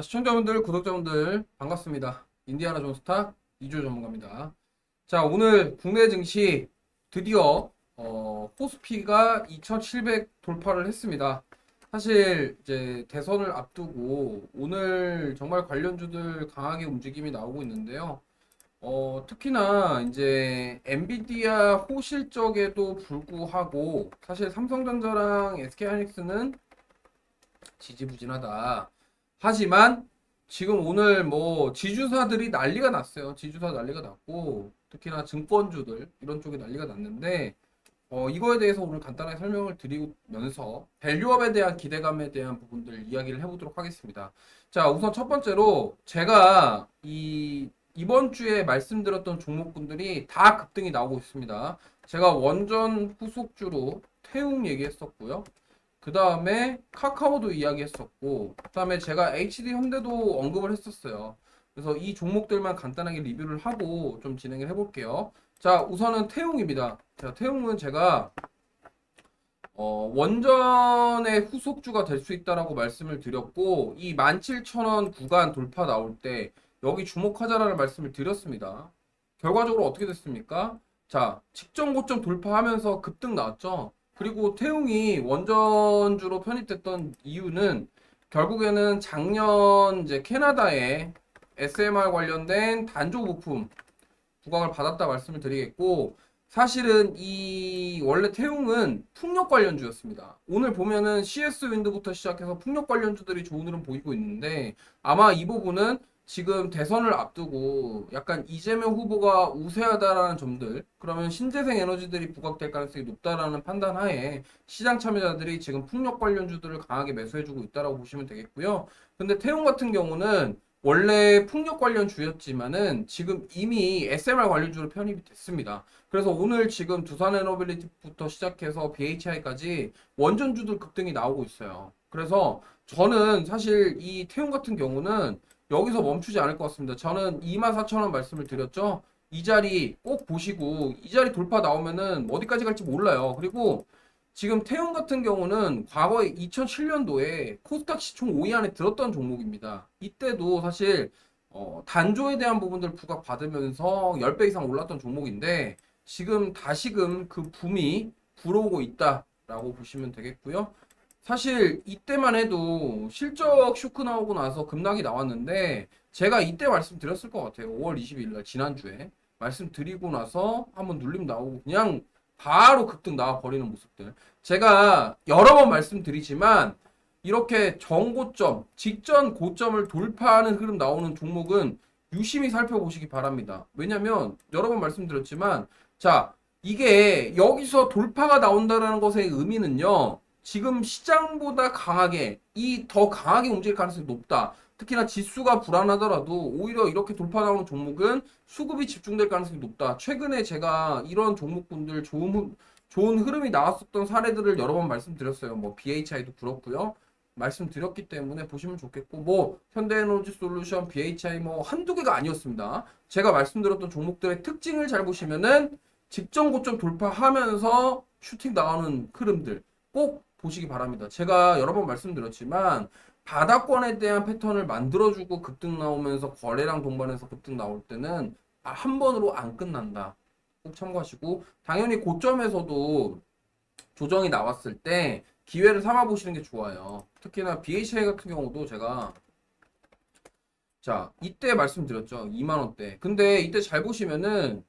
시청자분들, 구독자분들 반갑습니다. 인디아나 존스탁 이주 전문가입니다. 자, 오늘 국내 증시 드디어 코스피가 2700 돌파를 했습니다. 사실 이제 대선을 앞두고 오늘 정말 관련주들 강하게 움직임이 나오고 있는데요. 특히나 이제 엔비디아 호실적에도 불구하고 사실 삼성전자랑 SK하이닉스는 지지부진하다. 하지만 지금 오늘 뭐 지주사들이 난리가 났어요. 지주사 난리가 났고 특히나 증권주들 이런 쪽이 난리가 났는데 이거에 대해서 오늘 간단하게 설명을 드리면서 밸류업에 대한 기대감에 대한 부분들 이야기를 해보도록 하겠습니다. 자, 우선 첫 번째로 제가 이번 주에 말씀드렸던 종목군들이 다 급등이 나오고 있습니다. 제가 원전 후속주로 태웅 얘기했었고요. 그 다음에 카카오도 이야기했었고, 그 다음에 제가 HD 현대도 언급을 했었어요. 그래서 이 종목들만 간단하게 리뷰를 하고 좀 진행을 해볼게요. 자, 우선은 태웅입니다. 자, 태웅은 제가 원전의 후속주가 될 수 있다라고 말씀을 드렸고, 이 17,000원 구간 돌파 나올 때 여기 주목하자라는 말씀을 드렸습니다. 결과적으로 어떻게 됐습니까? 자, 직전 고점 돌파하면서 급등 나왔죠. 그리고 태웅이 원전주로 편입됐던 이유는 결국에는 작년 이제 캐나다에 SMR 관련된 단조 부품 부각을 받았다 말씀을 드리겠고, 사실은 이 원래 태웅은 풍력 관련주였습니다. 오늘 보면은 CS 윈드부터 시작해서 풍력 관련주들이 좋은 흐름 보이고 있는데, 아마 이 부분은 지금 대선을 앞두고 약간 이재명 후보가 우세하다라는 점들, 그러면 신재생 에너지들이 부각될 가능성이 높다라는 판단 하에 시장 참여자들이 지금 풍력 관련주들을 강하게 매수해주고 있다라고 보시면 되겠고요. 근데 태웅 같은 경우는 원래 풍력 관련주였지만은 지금 이미 SMR 관련주로 편입이 됐습니다. 그래서 오늘 지금 두산에너빌리티부터 시작해서 BHI까지 원전주들 급등이 나오고 있어요. 그래서 저는 사실 이 태용 같은 경우는 여기서 멈추지 않을 것 같습니다. 저는 24,000원 말씀을 드렸죠. 이 자리 꼭 보시고 이 자리 돌파 나오면은 어디까지 갈지 몰라요. 그리고 지금 태용 같은 경우는 과거에 2007년도에 코스닥 시총 5위 안에 들었던 종목입니다. 이때도 사실 단조에 대한 부분들 부각받으면서 10배 이상 올랐던 종목인데 지금 다시금 그 붐이 불어오고 있다라고 보시면 되겠고요. 사실 이때만 해도 실적 쇼크 나오고 나서 급락이 나왔는데 제가 이때 말씀드렸을 것 같아요. 5월 20일 날 지난주에 말씀드리고 나서 한번 눌림 나오고 그냥 바로 급등 나와 버리는 모습들. 제가 여러 번 말씀드리지만 이렇게 정고점, 직전 고점을 돌파하는 흐름 나오는 종목은 유심히 살펴보시기 바랍니다. 왜냐면 여러 번 말씀드렸지만 자, 이게 여기서 돌파가 나온다는 것의 의미는요. 지금 시장보다 강하게 더 강하게 움직일 가능성이 높다. 특히나 지수가 불안하더라도 오히려 이렇게 돌파 나오는 종목은 수급이 집중될 가능성이 높다. 최근에 제가 이런 종목군들 좋은 흐름이 나왔었던 사례들을 여러 번 말씀드렸어요. 뭐 BHI도 그렇고요. 말씀드렸기 때문에 보시면 좋겠고 뭐 현대에너지 솔루션, BHI 뭐 한두 개가 아니었습니다. 제가 말씀드렸던 종목들의 특징을 잘 보시면은 직전 고점 돌파하면서 슈팅 나오는 흐름들 꼭 보시기 바랍니다. 제가 여러 번 말씀드렸지만 바닥권에 대한 패턴을 만들어주고 급등 나오면서 거래량 동반해서 급등 나올 때는 한 번으로 안 끝난다. 꼭 참고하시고 당연히 고점에서도 조정이 나왔을 때 기회를 삼아 보시는 게 좋아요. 특히나 BHI 같은 경우도 제가 자 이때 말씀드렸죠. 2만 원대. 근데 이때 잘 보시면은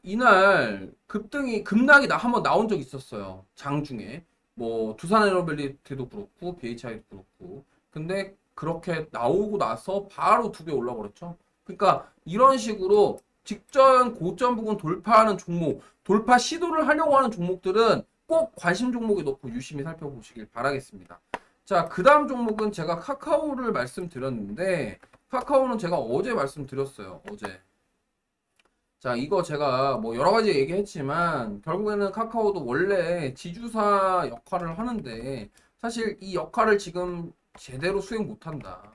이날 급락이 한번 나온 적 있었어요. 장중에. 뭐 두산에너빌리티도 그렇고 BHI도 그렇고. 근데 그렇게 나오고 나서 바로 두 배 올라버렸죠. 그러니까 이런 식으로 직전 고점 부근 돌파하는 종목, 돌파 시도를 하려고 하는 종목들은 꼭 관심 종목에 넣고 유심히 살펴보시길 바라겠습니다. 자, 그 다음 종목은 제가 카카오를 말씀드렸는데 카카오는 제가 어제 말씀드렸어요. 어제. 자, 이거 제가 뭐 여러 가지 얘기했지만 결국에는 카카오도 원래 지주사 역할을 하는데 사실 이 역할을 지금 제대로 수행 못한다.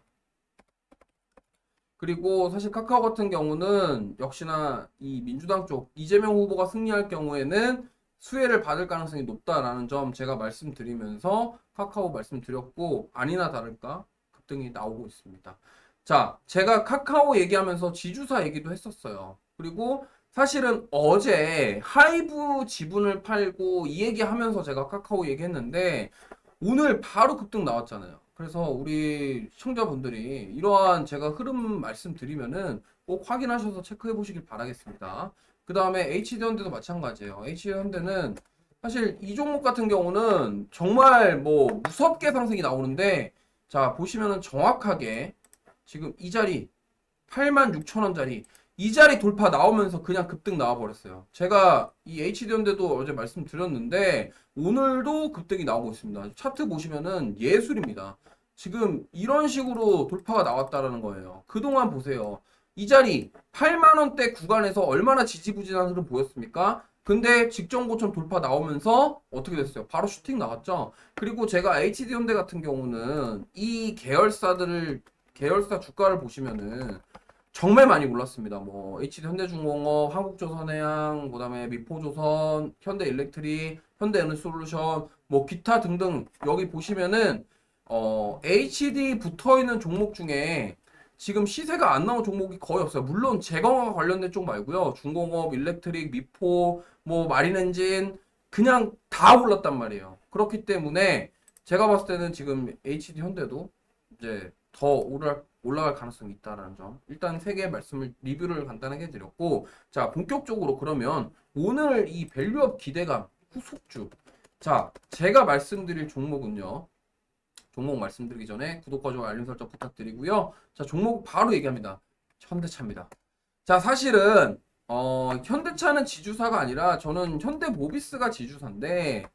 그리고 사실 카카오 같은 경우는 역시나 이 민주당 쪽 이재명 후보가 승리할 경우에는 수혜를 받을 가능성이 높다라는 점 제가 말씀드리면서 카카오 말씀드렸고 아니나 다를까 급등이 나오고 있습니다. 자, 제가 카카오 얘기하면서 지주사 얘기도 했었어요. 그리고 사실은 어제 하이브 지분을 팔고 이 얘기하면서 제가 카카오 얘기했는데 오늘 바로 급등 나왔잖아요. 그래서 우리 시청자분들이 이러한 제가 흐름 말씀드리면은 꼭 확인하셔서 체크해 보시길 바라겠습니다. 그 다음에 HD현대도 마찬가지예요. HD현대는 사실 이 종목 같은 경우는 정말 뭐 무섭게 상승이 나오는데 자 보시면은 정확하게 지금 이 자리 86,000원짜리 이 자리 돌파 나오면서 그냥 급등 나와버렸어요. 제가 이 HD현대도 어제 말씀드렸는데 오늘도 급등이 나오고 있습니다. 차트 보시면은 예술입니다. 지금 이런 식으로 돌파가 나왔다라는 거예요. 그동안 보세요. 이 자리 8만원대 구간에서 얼마나 지지부진한 흐름 보였습니까? 근데 직전 고점 돌파 나오면서 어떻게 됐어요? 바로 슈팅 나왔죠? 그리고 제가 HD현대 같은 경우는 이 계열사 주가를 보시면은 정말 많이 올랐습니다. 뭐 HD현대중공업, 한국조선해양, 그다음에 미포조선, 현대일렉트릭, 현대에너솔루션, 뭐 기타 등등 여기 보시면은 HD 붙어 있는 종목 중에 지금 시세가 안 나온 종목이 거의 없어요. 물론 제공과 관련된 쪽 말고요. 중공업, 일렉트릭, 미포, 뭐 마린엔진 그냥 다 올랐단 말이에요. 그렇기 때문에 제가 봤을 때는 지금 HD현대도 이제 더 올라갈 가능성이 있다라는 점. 일단 세 개 말씀을 리뷰를 간단하게 해드렸고, 자 본격적으로 그러면 오늘 이 밸류업 기대감 후속주. 자 제가 말씀드릴 종목은요. 종목 말씀드리기 전에 구독과 좋아요 알림 설정 부탁드리고요. 자 종목 바로 얘기합니다. 현대차입니다. 자 사실은 현대차는 지주사가 아니라 저는 현대모비스가 지주사인데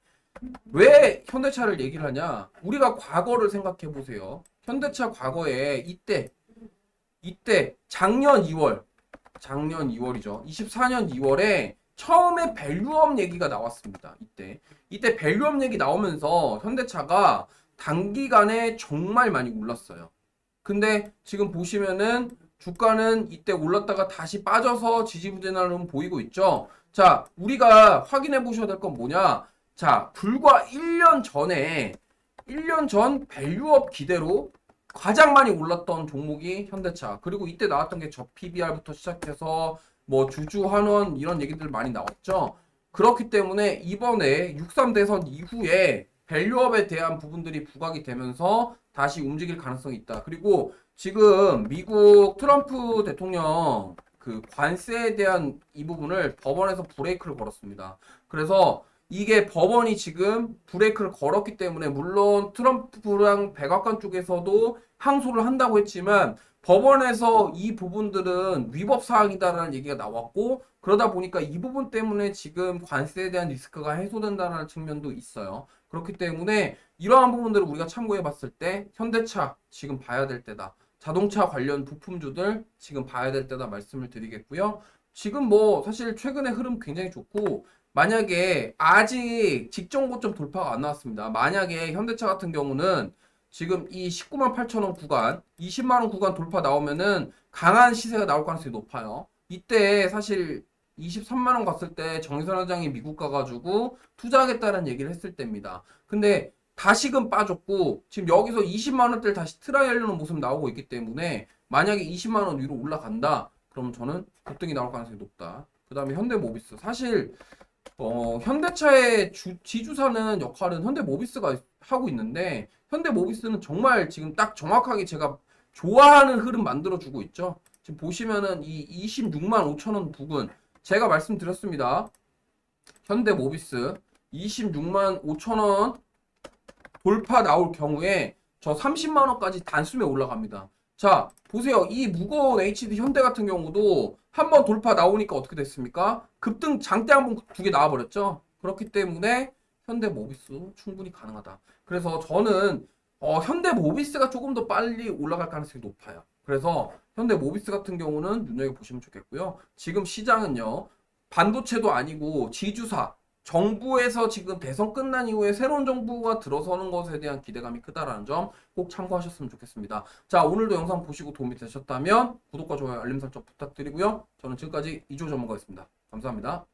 왜 현대차를 얘기를 하냐? 우리가 과거를 생각해 보세요. 현대차 과거에 이때 작년 2월이죠. 24년 2월에 처음에 밸류업 얘기가 나왔습니다. 이때 밸류업 얘기 나오면서 현대차가 단기간에 정말 많이 올랐어요. 근데 지금 보시면은 주가는 이때 올랐다가 다시 빠져서 지지부진한 흐름 보이고 있죠. 자, 우리가 확인해 보셔야 될 건 뭐냐? 자, 불과 1년 전 밸류업 기대로 가장 많이 올랐던 종목이 현대차. 그리고 이때 나왔던 게 저 PBR부터 시작해서 뭐 주주환원 이런 얘기들 많이 나왔죠. 그렇기 때문에 이번에 63 대선 이후에 밸류업에 대한 부분들이 부각이 되면서 다시 움직일 가능성이 있다. 그리고 지금 미국 트럼프 대통령 그 관세에 대한 이 부분을 법원에서 브레이크를 걸었습니다. 그래서 이게 법원이 지금 브레이크를 걸었기 때문에 물론 트럼프랑 백악관 쪽에서도 항소를 한다고 했지만 법원에서 이 부분들은 위법 사항이다라는 얘기가 나왔고 그러다 보니까 이 부분 때문에 지금 관세에 대한 리스크가 해소된다는 측면도 있어요. 그렇기 때문에 이러한 부분들을 우리가 참고해 봤을 때 현대차 지금 봐야 될 때다. 자동차 관련 부품주들 지금 봐야 될 때다 말씀을 드리겠고요. 지금 뭐 사실 최근에 흐름 굉장히 좋고 만약에 아직 직전 고점 돌파가 안 나왔습니다. 만약에 현대차 같은 경우는 지금 이 19만 8천 원 구간, 20만 원 구간 돌파 나오면은 강한 시세가 나올 가능성이 높아요. 이때 사실 23만 원 갔을 때 정의선 회장이 미국 가가지고 투자하겠다는 얘기를 했을 때입니다. 근데 다시금 빠졌고 지금 여기서 20만 원대를 다시 트라이 하려는 모습 나오고 있기 때문에 만약에 20만 원 위로 올라간다. 그럼 저는 급등이 나올 가능성이 높다. 그 다음에 현대모비스. 사실 현대차의 지주사는 역할은 현대모비스가 하고 있는데 현대모비스는 정말 지금 딱 정확하게 제가 좋아하는 흐름 만들어주고 있죠. 지금 보시면은 이 26만 5천 원 부근 제가 말씀드렸습니다. 현대모비스 26만 5천 원 돌파 나올 경우에 저 30만 원까지 단숨에 올라갑니다. 자 보세요. 이 무거운 HD 현대 같은 경우도 한번 돌파 나오니까 어떻게 됐습니까? 급등 장대 한번 두 개 나와버렸죠. 그렇기 때문에 현대모비스 충분히 가능하다. 그래서 저는 현대모비스가 조금 더 빨리 올라갈 가능성이 높아요. 그래서 현대모비스 같은 경우는 눈여겨보시면 좋겠고요. 지금 시장은요. 반도체도 아니고 지주사 정부에서 지금 대선 끝난 이후에 새로운 정부가 들어서는 것에 대한 기대감이 크다라는 점 꼭 참고하셨으면 좋겠습니다. 자, 오늘도 영상 보시고 도움이 되셨다면 구독과 좋아요, 알림 설정 부탁드리고요. 저는 지금까지 이조 전문가였습니다. 감사합니다.